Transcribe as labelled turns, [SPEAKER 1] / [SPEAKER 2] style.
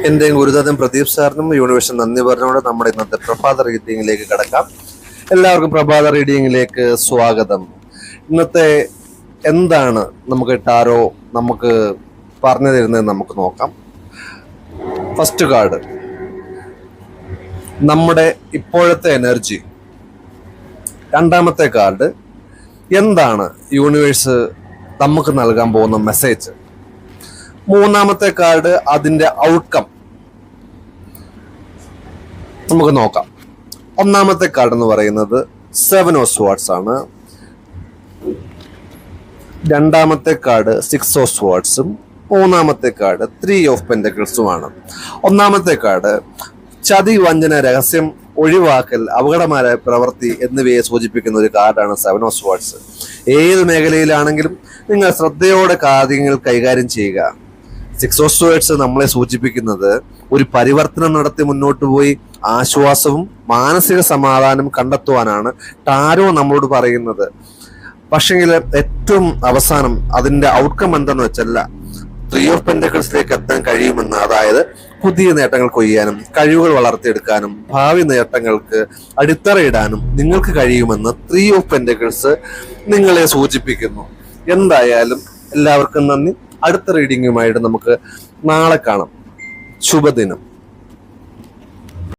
[SPEAKER 1] എൻ്റെ ഗുരുദാതൻ പ്രദീപ് സാറിനും യൂണിവേഴ്സിന് നന്ദി പറഞ്ഞുകൊണ്ട് നമ്മുടെ ഇന്നത്തെ പ്രഭാത റീഡിങ്ങിലേക്ക് കടക്കാം. എല്ലാവർക്കും പ്രഭാത റീഡിങ്ങിലേക്ക് സ്വാഗതം. ഇന്നത്തെ എന്താണ് നമുക്ക് ടാരോ നമുക്ക് പറഞ്ഞു തരുന്നത് നമുക്ക് നോക്കാം. ഫസ്റ്റ് കാർഡ് നമ്മുടെ ഇപ്പോഴത്തെ എനർജി. രണ്ടാമത്തെ കാർഡ് എന്താണ് യൂണിവേഴ്സ് നമുക്ക് നൽകാൻ പോകുന്ന മെസ്സേജ്. മൂന്നാമത്തെ കാർഡ് അതിന്റെ ഔട്ട്കം നമുക്ക് നോക്കാം. ഒന്നാമത്തെ കാർഡ് എന്ന് പറയുന്നത് 7 ഓഫ് സ്വാർഡ്സ് ആണ്. രണ്ടാമത്തെ കാർഡ് 6 ഓഫ് സ്വാർഡ്സും മൂന്നാമത്തെ കാർഡ് 3 ഓഫ് പെന്റക്കിൾസുമാണ്. ഒന്നാമത്തെ കാർഡ് ചതി, വഞ്ചന, രഹസ്യം, ഒഴിവാക്കൽ, അപകടകരമായ പ്രവൃത്തി എന്നിവയെ സൂചിപ്പിക്കുന്ന ഒരു കാർഡാണ് 7 ഓഫ് സ്വാർഡ്സ്. ഏത് മേഖലയിലാണെങ്കിലും നിങ്ങൾ ശ്രദ്ധയോടെ കാര്യങ്ങൾ കൈകാര്യം ചെയ്യുക. 6 ഓഫ് സ്വാർഡ്സ് നമ്മളെ സൂചിപ്പിക്കുന്നത് ഒരു പരിവർത്തനം നടത്തി മുന്നോട്ട് പോയി ആശ്വാസവും മാനസിക സമാധാനം കണ്ടെത്തുവാനാണ് ടാരോ നമ്മളോട് പറയുന്നത്. പക്ഷെങ്കിൽ ഏറ്റവും അവസാനം അതിന്റെ ഔട്ട്കം എന്താന്ന് വെച്ചല്ല 3 ഓഫ് പെന്റക്കിൾസിലേക്ക് എത്താൻ കഴിയുമെന്ന്, അതായത് പുതിയ നേട്ടങ്ങൾ കൊയ്യാനും കഴിവുകൾ വളർത്തിയെടുക്കാനും ഭാവി നേട്ടങ്ങൾക്ക് അടിത്തറയിടാനും നിങ്ങൾക്ക് കഴിയുമെന്ന് 3 ഓഫ് പെന്റക്കിൾസ് നിങ്ങളെ സൂചിപ്പിക്കുന്നു. എന്തായാലും എല്ലാവർക്കും നന്ദി. അടുത്ത റീഡിങ്ങുമായിട്ട് നമുക്ക് നാളെ കാണാം. ശുഭദിനം.